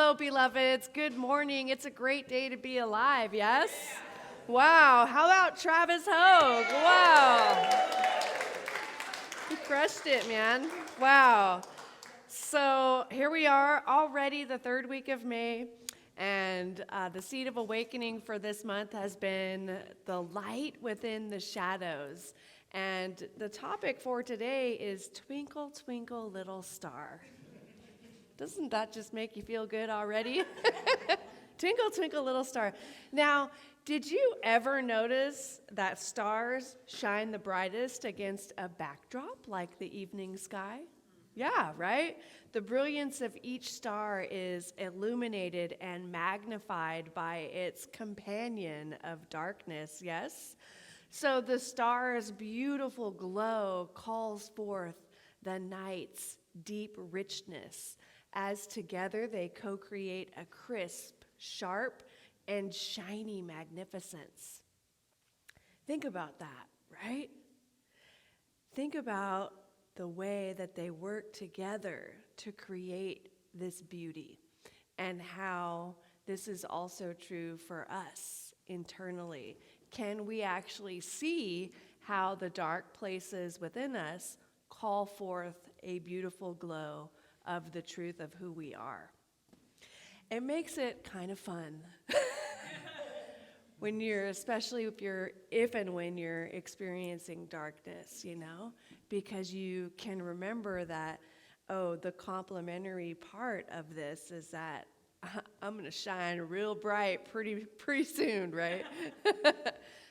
Hello, beloveds. Good morning. It's a great day to be alive, yes? Wow. How about Travis Hogue? Wow. You crushed it, man. Wow. So here we are, already the third week of May, and the seed of awakening for this month has been the light within the shadows. And the topic for today is Twinkle, Twinkle, Little Star. Doesn't that just make you feel good already? Twinkle, twinkle, little star. Now, did you ever notice that stars shine the brightest against a backdrop like the evening sky? Yeah, right? The brilliance of each star is illuminated and magnified by its companion of darkness, yes? So the star's beautiful glow calls forth the night's deep richness, as together they co-create a crisp, sharp, and shiny magnificence. Think about that, right? Think about the way that they work together to create this beauty, and how this is also true for us internally. Can we actually see how the dark places within us call forth a beautiful glow of the truth of who we are? It makes it kind of fun when especially if and when you're experiencing darkness, because you can remember that, the complementary part of this is that I'm going to shine real bright pretty soon, right?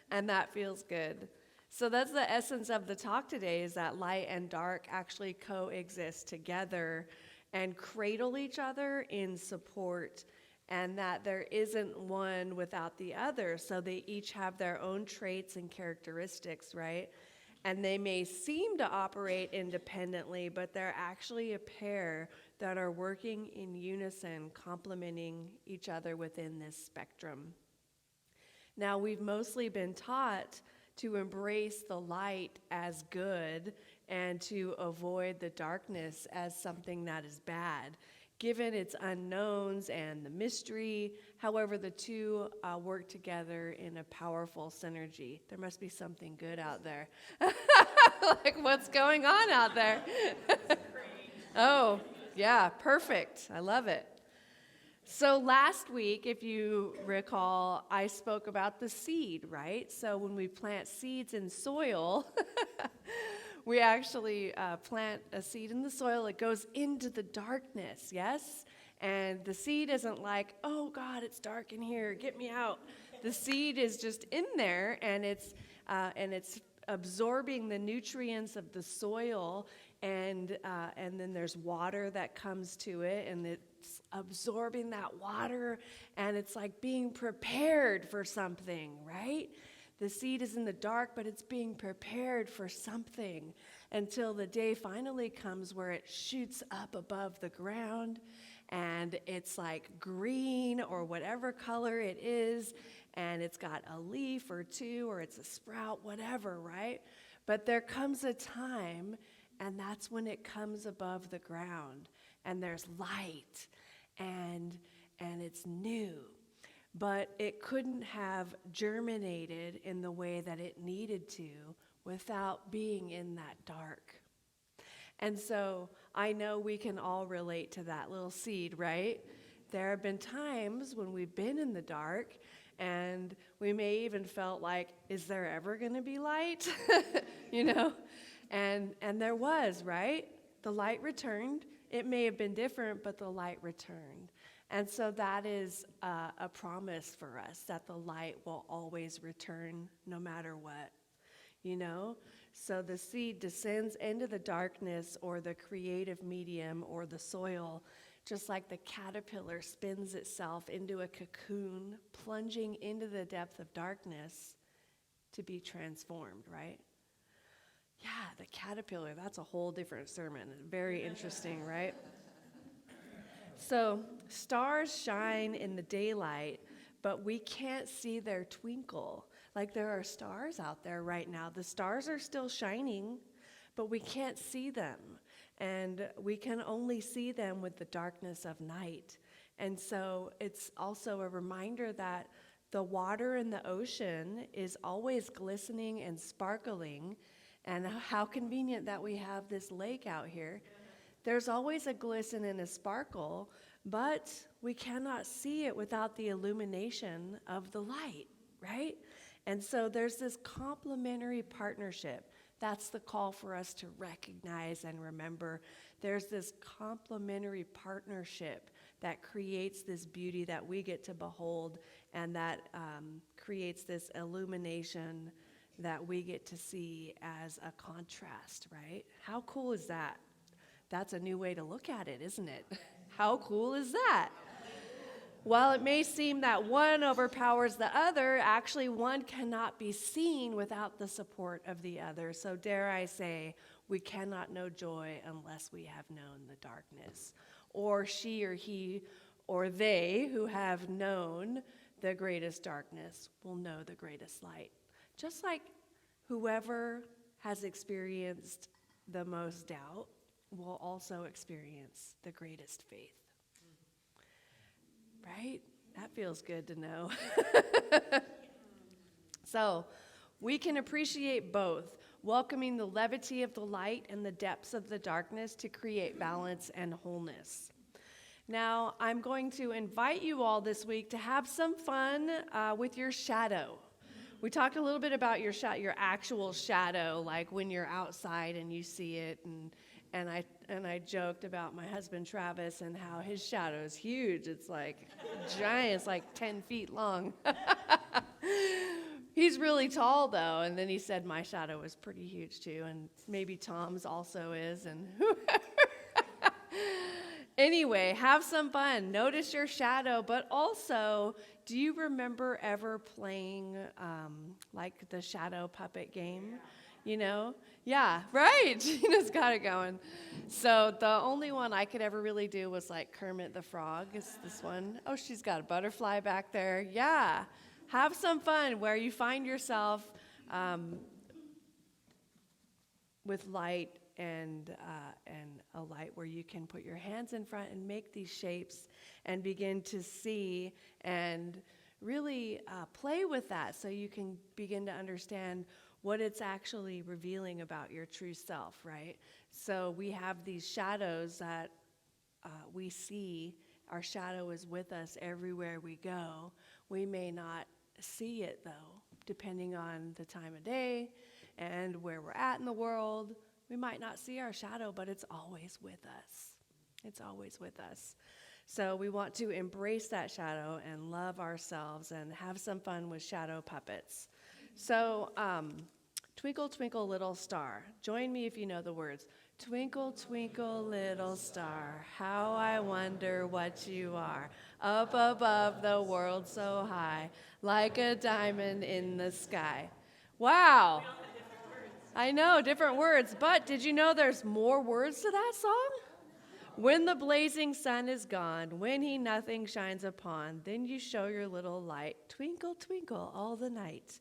And that feels good. So that's the essence of the talk today, is that light and dark actually coexist together and cradle each other in support, and that there isn't one without the other. So they each have their own traits and characteristics, right? And they may seem to operate independently, but they're actually a pair that are working in unison, complementing each other within this spectrum. Now, we've mostly been taught to embrace the light as good and to avoid the darkness as something that is bad, given its unknowns and the mystery. However, the two work together in a powerful synergy. There must be something good out there. Like, what's going on out there? Oh, yeah, perfect. I love it. So last week, if you recall, I spoke about the seed, right? So when we plant seeds in soil, we actually plant a seed in the soil. It goes into the darkness, yes? And the seed isn't like, oh, God, it's dark in here. Get me out. The seed is just in there, and it's absorbing the nutrients of the soil, and then there's water that comes to it, and it's absorbing that water, and it's like being prepared for something, right? The seed is in the dark, but it's being prepared for something until the day finally comes where it shoots up above the ground, and it's like green or whatever color it is, and it's got a leaf or two, or it's a sprout, whatever, right? But there comes a time, and that's when it comes above the ground, and there's light, and it's new. But it couldn't have germinated in the way that it needed to without being in that dark. And so I know we can all relate to that little seed, right? There have been times when we've been in the dark, and we may even felt like, is there ever going to be light? And there was, right? The light returned. It may have been different, but the light returned. And so that is a promise for us, that the light will always return no matter what, So the seed descends into the darkness or the creative medium or the soil, just like the caterpillar spins itself into a cocoon, plunging into the depth of darkness to be transformed, right? Yeah, the caterpillar, that's a whole different sermon. Very interesting, right? So stars shine in the daylight, but we can't see their twinkle. Like, there are stars out there right now. The stars are still shining, but we can't see them. And we can only see them with the darkness of night. And so it's also a reminder that the water in the ocean is always glistening and sparkling, and how convenient that we have this lake out here. There's always a glisten and a sparkle, but we cannot see it without the illumination of the light, right? And so there's this complementary partnership. That's the call for us to recognize and remember. There's this complementary partnership that creates this beauty that we get to behold, and that creates this illumination that we get to see as a contrast, right? How cool is that? That's a new way to look at it, isn't it? How cool is that? While it may seem that one overpowers the other, actually one cannot be seen without the support of the other. So dare I say, we cannot know joy unless we have known the darkness. Or she or he or they who have known the greatest darkness will know the greatest light. Just like whoever has experienced the most doubt will also experience the greatest faith. Right? That feels good to know. So, we can appreciate both, welcoming the levity of the light and the depths of the darkness to create balance and wholeness. Now, I'm going to invite you all this week to have some fun with your shadow. We talked a little bit about your actual shadow, like when you're outside and you see it, and I joked about my husband Travis and how his shadow is huge. It's like giant. It's like 10 feet long. He's really tall though, and then he said my shadow was pretty huge too, and maybe Tom's also is, and anyway, have some fun. Notice your shadow, but also, do you remember ever playing like the shadow puppet game? You know? Yeah, right. Gina's got it going. So the only one I could ever really do was like Kermit the Frog is this one. Oh, she's got a butterfly back there. Yeah. Have some fun where you find yourself with light and a light where you can put your hands in front and make these shapes and begin to see and really play with that so you can begin to understand what it's actually revealing about your true self, right? So we have these shadows that we see. Our shadow is with us everywhere we go. We may not see it, though, depending on the time of day and where we're at in the world. We might not see our shadow, but it's always with us. It's always with us. So we want to embrace that shadow and love ourselves and have some fun with shadow puppets. So, Twinkle, twinkle, little star. Join me if you know the words. Twinkle, twinkle, little star, how I wonder what you are. Up above the world so high, like a diamond in the sky. Wow. I know, different words, but did you know there's more words to that song? When the blazing sun is gone, when he nothing shines upon, then you show your little light. Twinkle, twinkle, all the night.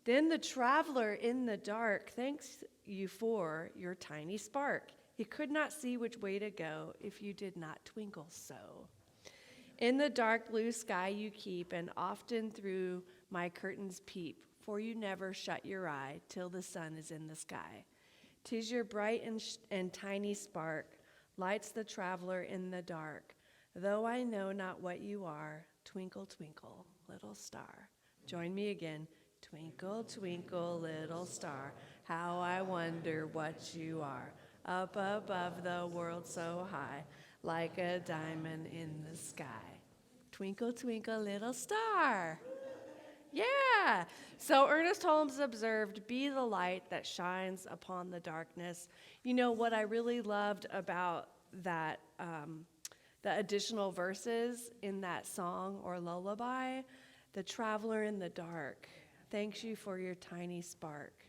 Then the traveler in the dark thanks you for your tiny spark. He could not see which way to go if you did not twinkle so. In the dark blue sky you keep, and often through my curtains peep, for you never shut your eye till the sun is in the sky. 'Tis your bright and tiny spark lights the traveler in the dark. Though I know not what you are, twinkle, twinkle, little star. Join me again. Twinkle, twinkle, little star, how I wonder what you are. Up above the world so high, like a diamond in the sky. Twinkle, twinkle, little star. Yeah. So Ernest Holmes observed, be the light that shines upon the darkness. You know what I really loved about that, the additional verses in that song or lullaby, the traveler in the dark. Thanks you for your tiny spark,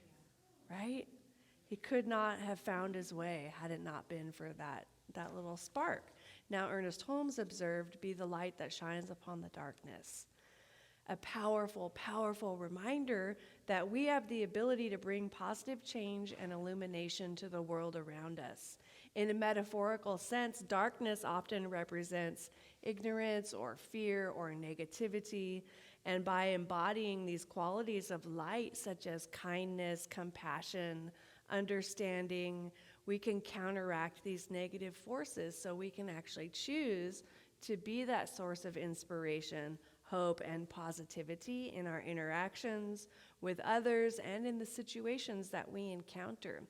right? He could not have found his way had it not been for that little spark. Now Ernest Holmes observed, be the light that shines upon the darkness. A powerful, powerful reminder that we have the ability to bring positive change and illumination to the world around us. In a metaphorical sense, darkness often represents ignorance or fear or negativity. And by embodying these qualities of light, such as kindness, compassion, understanding, we can counteract these negative forces so we can actually choose to be that source of inspiration, hope, and positivity in our interactions with others and in the situations that we encounter.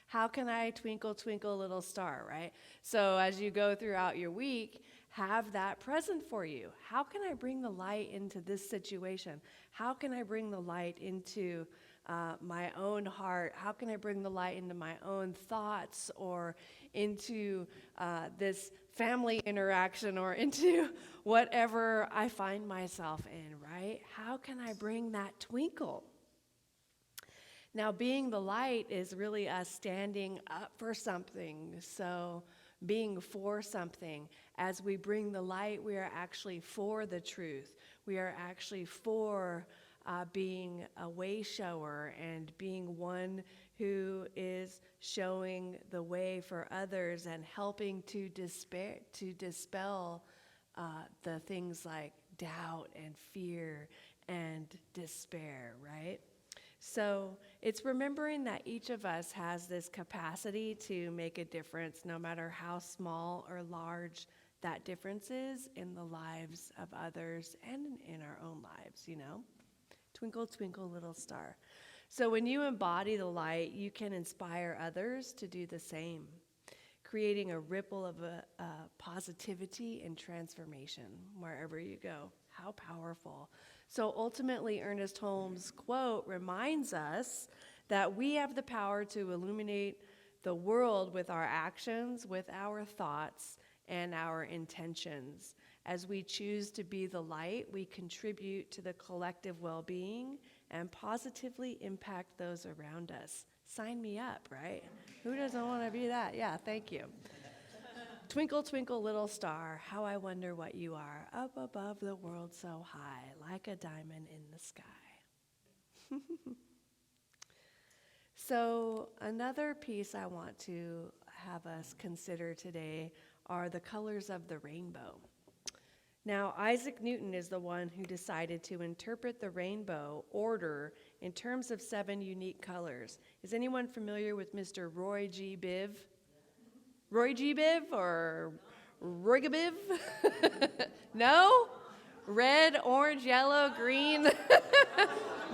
How can I twinkle, twinkle, little star, right? So as you go throughout your week, have that present for you. How can I bring the light into this situation? How can I bring the light into my own heart? How can I bring the light into my own thoughts or into this family interaction or into whatever I find myself in, right? How can I bring that twinkle? Now, being the light is really us standing up for something. So, being for something. As we bring the light, we are actually for the truth. We are actually for being a way shower and being one who is showing the way for others and helping to dispel the things like doubt and fear and despair, right? So it's remembering that each of us has this capacity to make a difference, no matter how small or large that difference is in the lives of others and in our own lives, you know? Twinkle, twinkle, little star. So when you embody the light, you can inspire others to do the same, creating a ripple of positivity and transformation wherever you go. How powerful. So ultimately, Ernest Holmes' quote reminds us that we have the power to illuminate the world with our actions, with our thoughts, and our intentions. As we choose to be the light, we contribute to the collective well-being and positively impact those around us. Sign me up, right? Who doesn't want to be that? Yeah, thank you. Twinkle, twinkle, little star, how I wonder what you are, up above the world so high, like a diamond in the sky. So another piece I want to have us consider today are the colors of the rainbow. Now, Isaac Newton is the one who decided to interpret the rainbow order in terms of 7 unique colors. Is anyone familiar with Mr. Roy G. Biv? Roy G. Biv or Rigabiv? No? Red, orange, yellow, green,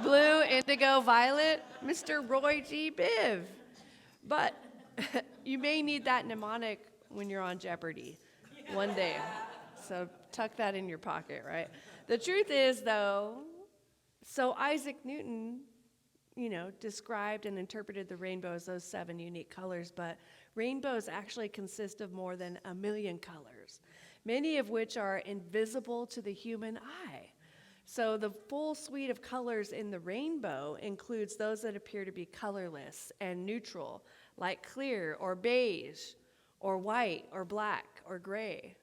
blue, indigo, violet? Mr. Roy G. Biv. But you may need that mnemonic when you're on Jeopardy one day. So tuck that in your pocket, right? The truth is, though, so Isaac Newton, described and interpreted the rainbow as those 7 unique colors, but rainbows actually consist of more than 1 million colors, many of which are invisible to the human eye. So the full suite of colors in the rainbow includes those that appear to be colorless and neutral, like clear or beige or white or black or gray.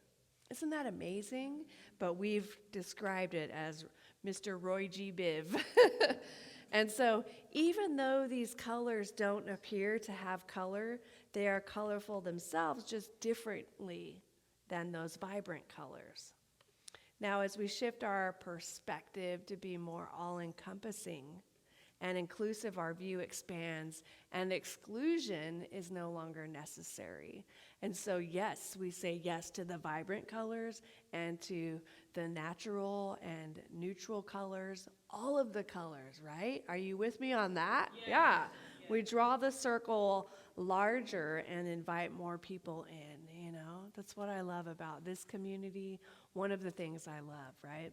Isn't that amazing? But we've described it as Mr. Roy G. Biv. And so even though these colors don't appear to have color, they are colorful themselves, just differently than those vibrant colors. Now, as we shift our perspective to be more all-encompassing and inclusive, our view expands, and exclusion is no longer necessary. And so, yes, we say yes to the vibrant colors and to the natural and neutral colors, all of the colors, right? Are you with me on that? Yeah. We draw the circle larger and invite more people in, That's what I love about this community, one of the things I love, right?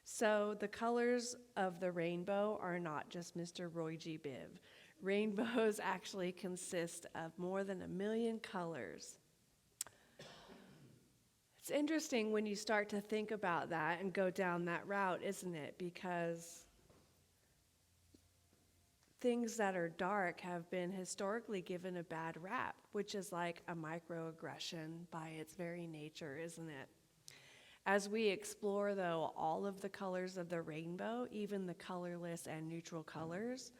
So the colors of the rainbow are not just Mr. Roy G. Biv. Rainbows actually consist of more than 1 million colors. It's interesting when you start to think about that and go down that route, isn't it? Because things that are dark have been historically given a bad rap, which is like a microaggression by its very nature, isn't it? As we explore, though, all of the colors of the rainbow, even the colorless and neutral colors,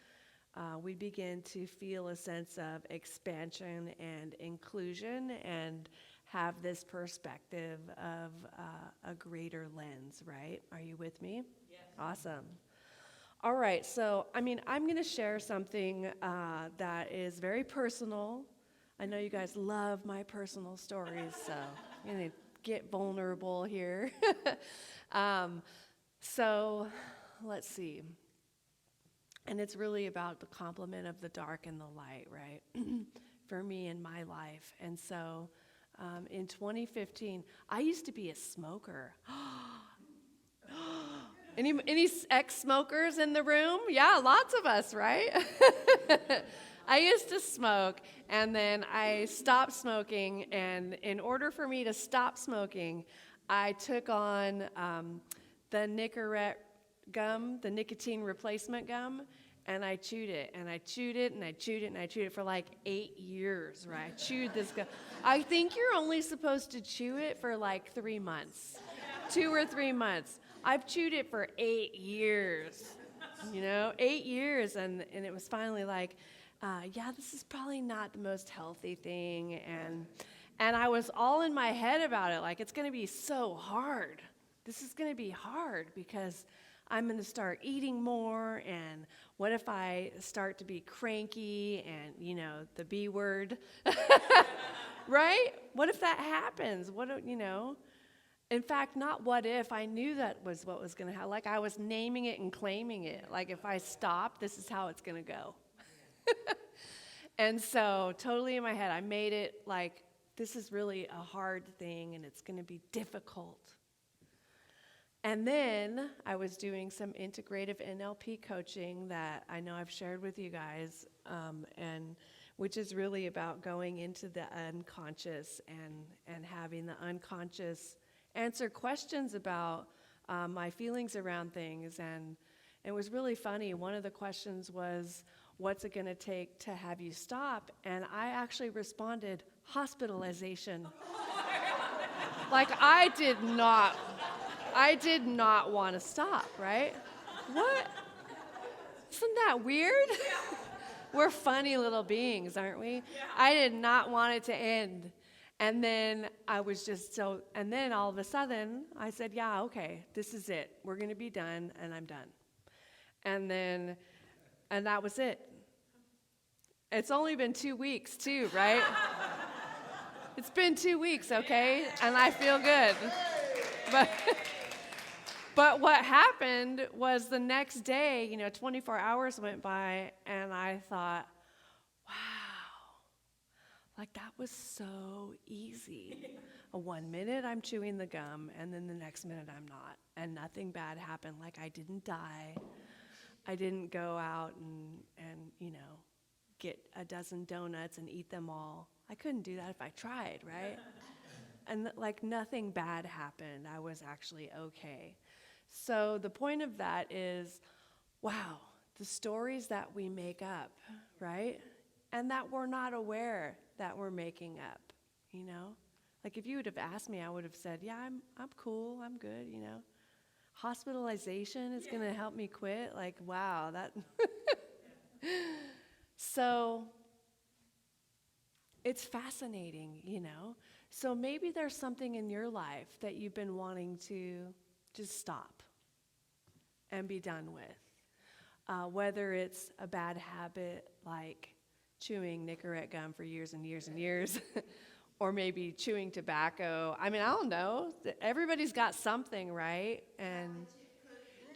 we begin to feel a sense of expansion and inclusion and have this perspective of a greater lens, right? Are you with me? Yes. Awesome. All right, so I'm going to share something that is very personal. I know you guys love my personal stories, so I'm going to get vulnerable here. So let's see. And it's really about the complement of the dark and the light, right? For me in my life. And so in 2015, I used to be a smoker. Any ex-smokers in the room? Yeah, lots of us, right? I used to smoke, and then I stopped smoking, and in order for me to stop smoking, I took on the Nicorette gum, the nicotine replacement gum, and I chewed it, and I chewed it, and I chewed it, and I chewed it for like 8 years, right? I chewed this gum. I think you're only supposed to chew it for like 3 months, 2 or 3 months. I've chewed it for 8 years, 8 years, and it was finally like, yeah, this is probably not the most healthy thing, and I was all in my head about it, like, it's going to be so hard. This is going to be hard because I'm going to start eating more, and what if I start to be cranky and, the B word, right? What if that happens? In fact, not what if, I knew that was what was going to happen. Like, I was naming it and claiming it. Like, if I stop, this is how it's going to go. And so, totally in my head, I made it like, this is really a hard thing, and it's going to be difficult. And then I was doing some integrative NLP coaching that I know I've shared with you guys, and which is really about going into the unconscious and having the unconscious answer questions about my feelings around things. And it was really funny. One of the questions was, what's it going to take to have you stop? And I actually responded, hospitalization. Like, I did not want to stop, right? What? Isn't that weird? We're funny little beings, aren't we? Yeah. I did not want it to end. And then I was just and then all of a sudden I said, yeah, okay, this is it. We're going to be done, and I'm done. And that was it. It's only been 2 weeks too, right? It's been 2 weeks, okay? And I feel good. But what happened was the next day, 24 hours went by, and I thought, wow, like that was so easy. 1 minute I'm chewing the gum, and then the next minute I'm not, and nothing bad happened. Like, I didn't die. I didn't go out and get a dozen donuts and eat them all. I couldn't do that if I tried, right? And like nothing bad happened. I was actually okay. So the point of that is, wow, the stories that we make up, right? And that we're not aware that we're making up, Like, if you would have asked me, I would have said, yeah, I'm cool, I'm good, Hospitalization is going to help me quit. Like, wow, that. So it's fascinating, So maybe there's something in your life that you've been wanting to just stop and be done with. Whether it's a bad habit like chewing Nicorette gum for years and years and years, or maybe chewing tobacco. I don't know. Everybody's got something, right? And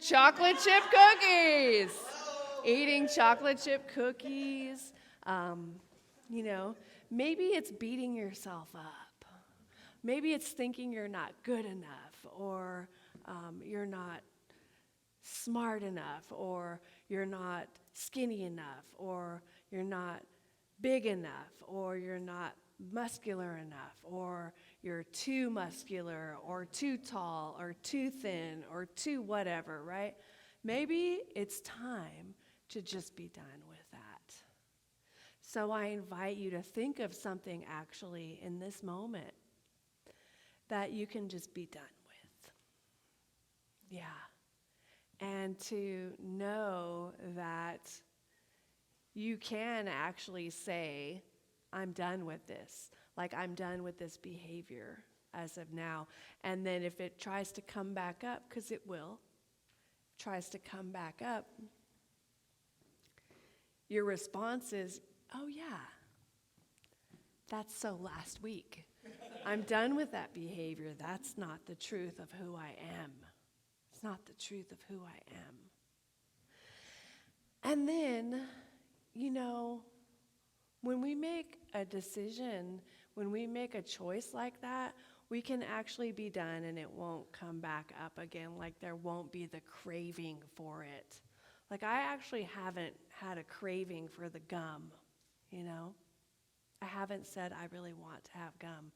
chocolate chip cookies. Eating chocolate chip cookies. Maybe it's beating yourself up. Maybe it's thinking you're not good enough, or you're not smart enough, or you're not skinny enough, or you're not big enough, or you're not muscular enough, or you're too muscular, or too tall, or too thin, or too whatever, right? Maybe it's time to just be done with that. So I invite you to think of something actually in this moment that you can just be done with. Yeah. And to know that you can actually say, I'm done with this. Like, I'm done with this behavior as of now. And then if it tries to come back up, because it will, tries to come back up, your response is, oh yeah, that's so last week. I'm done with that behavior. That's not the truth of who I am. It's not the truth of who I am. And then, when we make a decision, when we make a choice like that, we can actually be done and it won't come back up again. Like, there won't be the craving for it. Like, I actually haven't had a craving for the gum, I haven't said I really want to have gum.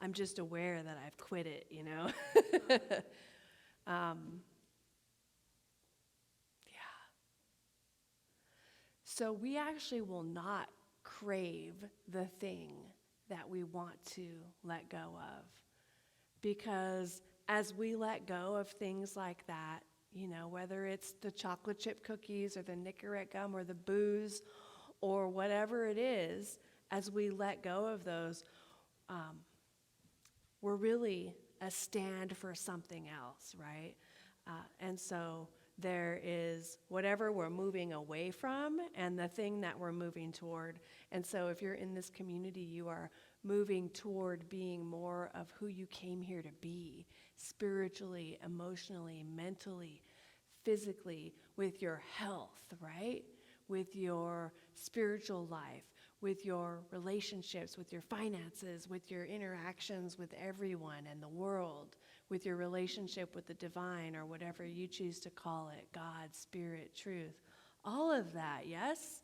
I'm just aware that I've quit it, Yeah. So we actually will not crave the thing that we want to let go of. Because as we let go of things like that, whether it's the chocolate chip cookies or the Nicorette gum or the booze or whatever it is, as we let go of those, we're really a stand for something else, right? And so there is whatever we're moving away from and the thing that we're moving toward. And so if you're in this community, you are moving toward being more of who you came here to be, spiritually, emotionally, mentally, physically, with your health, right? With your spiritual life, with your relationships, with your finances, with your interactions with everyone and the world, with your relationship with the divine or whatever you choose to call it, God, spirit, truth, all of that, yes?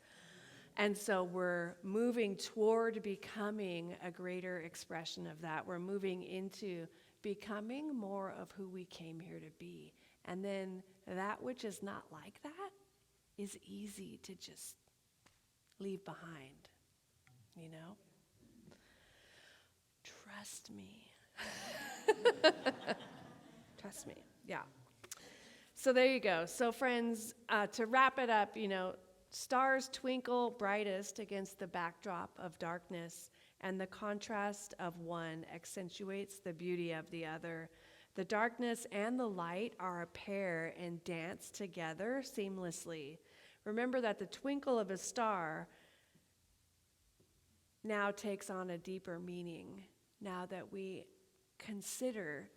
And so we're moving toward becoming a greater expression of that. We're moving into becoming more of who we came here to be. And then that which is not like that is easy to just leave behind, Trust me. Trust me, yeah. So there you go. So friends, to wrap it up, stars twinkle brightest against the backdrop of darkness, and the contrast of one accentuates the beauty of the other. The darkness and the light are a pair and dance together seamlessly. Remember that the twinkle of a star now takes on a deeper meaning, now that we consider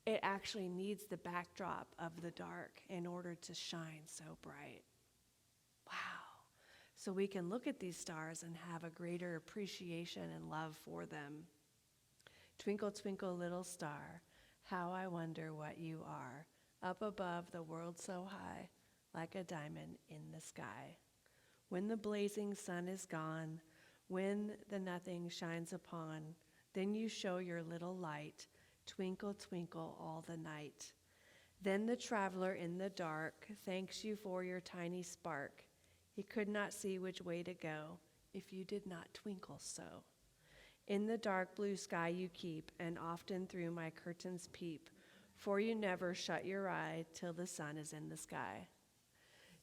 it actually needs the backdrop of the dark in order to shine so bright. Wow. So we can look at these stars and have a greater appreciation and love for them. Twinkle, twinkle, little star, how I wonder what you are, up above the world so high, like a diamond in the sky. When the blazing sun is gone, when the nothing shines upon, then you show your little light, twinkle, twinkle all the night. Then the traveler in the dark thanks you for your tiny spark. He could not see which way to go if you did not twinkle so. In the dark blue sky you keep, and often through my curtains peep, for you never shut your eye till the sun is in the sky.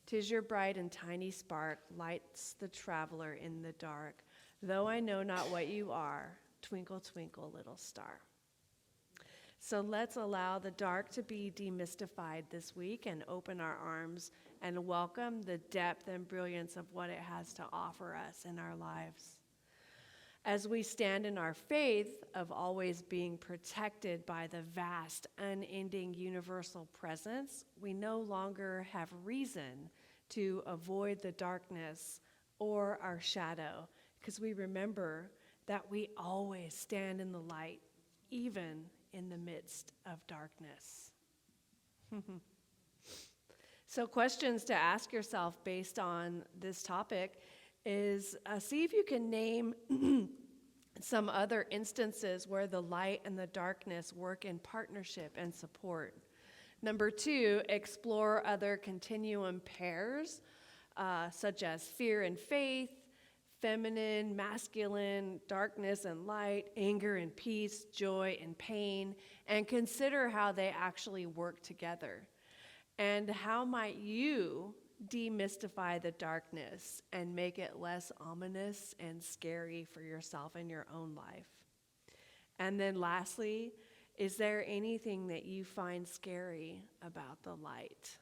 'Tis your bright and tiny spark lights the traveler in the dark, though I know not what you are, twinkle, twinkle, little star. So let's allow the dark to be demystified this week and open our arms and welcome the depth and brilliance of what it has to offer us in our lives. As we stand in our faith of always being protected by the vast, unending universal presence, we no longer have reason to avoid the darkness or our shadow, because we remember that we always stand in the light, even in the midst of darkness. So questions to ask yourself based on this topic is see if you can name some other instances where the light and the darkness work in partnership and support. Number 2, explore other continuum pairs, such as fear and faith, feminine, masculine, darkness and light, anger and peace, joy and pain, and consider how they actually work together. And how might you demystify the darkness and make it less ominous and scary for yourself in your own life? And then lastly, is there anything that you find scary about the light?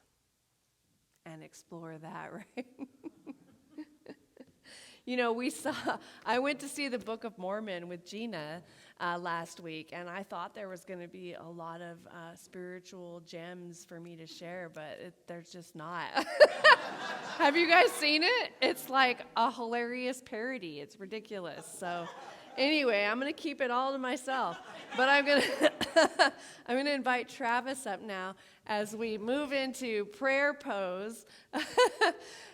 And explore that, right? I went to see the Book of Mormon with Gina last week, and I thought there was going to be a lot of spiritual gems for me to share, but there's just not. Have you guys seen it? It's like a hilarious parody. It's ridiculous. So anyway, I'm going to keep it all to myself. But I'm going to invite Travis up now as we move into prayer pose.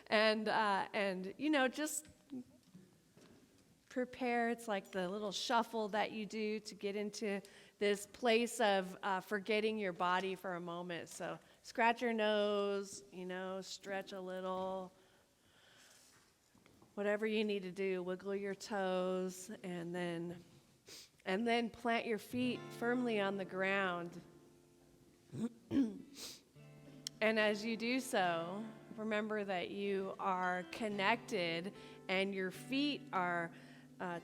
and just prepare. It's like the little shuffle that you do to get into this place of forgetting your body for a moment. So scratch your nose, stretch a little. Whatever you need to do, wiggle your toes, and then plant your feet firmly on the ground. And as you do so, remember that you are connected and your feet are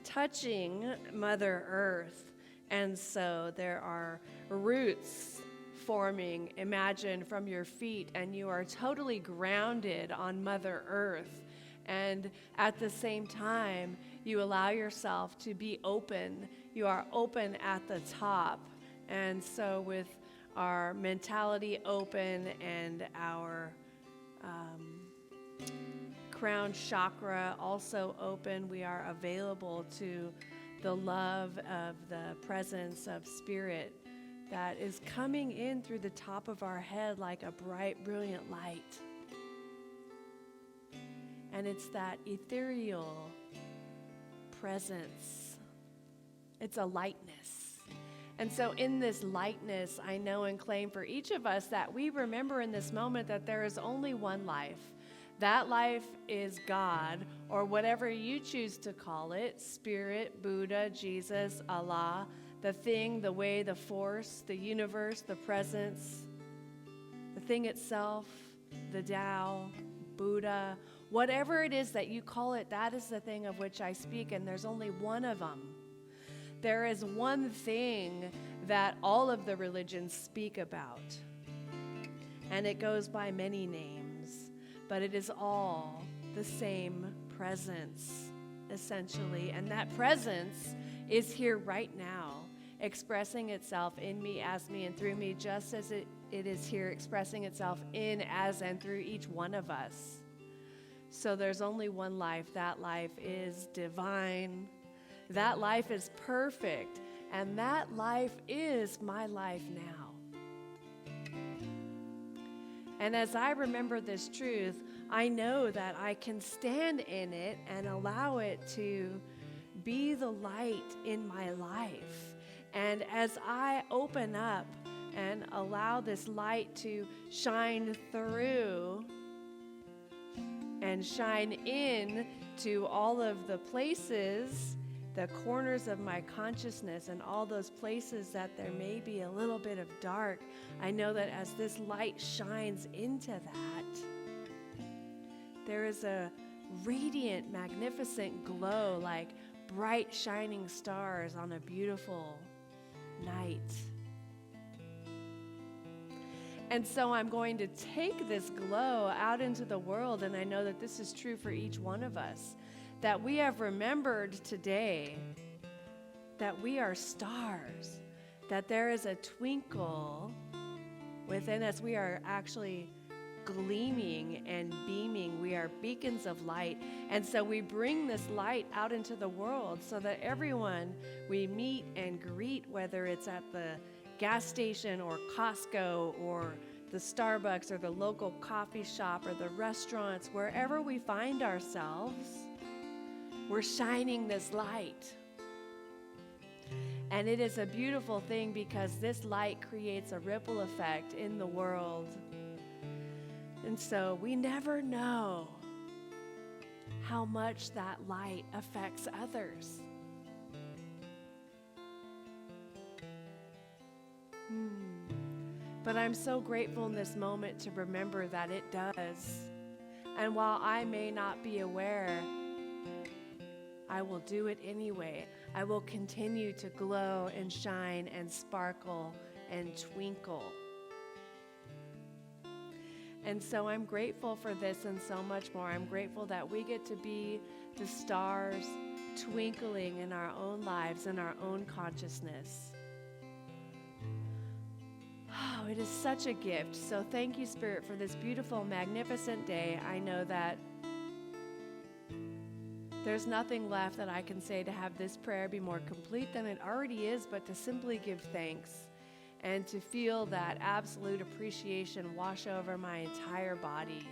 touching Mother Earth. And so there are roots forming, imagine, from your feet, and you are totally grounded on Mother Earth. And at the same time, you allow yourself to be open. You are open at the top. And so with our mentality open and our crown chakra also open, we are available to the love of the presence of spirit that is coming in through the top of our head like a bright, brilliant light. And it's that ethereal presence. It's a lightness. And so in this lightness, I know and claim for each of us that we remember in this moment that there is only one life. That life is God, or whatever you choose to call it, Spirit, Buddha, Jesus, Allah, the thing, the way, the force, the universe, the presence, the thing itself, the Tao, Buddha, whatever it is that you call it, that is the thing of which I speak, and there's only one of them. There is one thing that all of the religions speak about, and it goes by many names, but it is all the same presence, essentially, and that presence is here right now, expressing itself in me, as me, and through me, just as it is here expressing itself in, as, and through each one of us. So there's only one life. That life is divine. That life is perfect. And that life is my life now. And as I remember this truth, I know that I can stand in it and allow it to be the light in my life. And as I open up and allow this light to shine through and shine in to all of the places, the corners of my consciousness, and all those places that there may be a little bit of dark, I know that as this light shines into that, there is a radiant, magnificent glow like bright shining stars on a beautiful night. And so I'm going to take this glow out into the world, and I know that this is true for each one of us, that we have remembered today that we are stars, that there is a twinkle within us. We are actually gleaming and beaming. We are beacons of light. And so we bring this light out into the world so that everyone we meet and greet, whether it's at the gas station or Costco or the Starbucks or the local coffee shop or the restaurants, wherever we find ourselves, we're shining this light. And it is a beautiful thing because this light creates a ripple effect in the world. And so we never know how much that light affects others. But I'm so grateful in this moment to remember that it does. And while I may not be aware, I will do it anyway. I will continue to glow and shine and sparkle and twinkle. And so I'm grateful for this and so much more. I'm grateful that we get to be the stars twinkling in our own lives, in our own consciousness. Oh, it is such a gift. So thank you, Spirit, for this beautiful, magnificent day. I know that there's nothing left that I can say to have this prayer be more complete than it already is, but to simply give thanks and to feel that absolute appreciation wash over my entire body.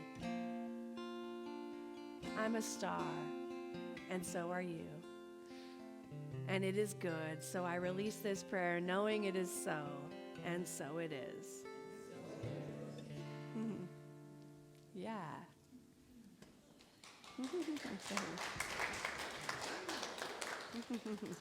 I'm a star, and so are you. And it is good, so I release this prayer knowing it is so, and so it is. Yeah.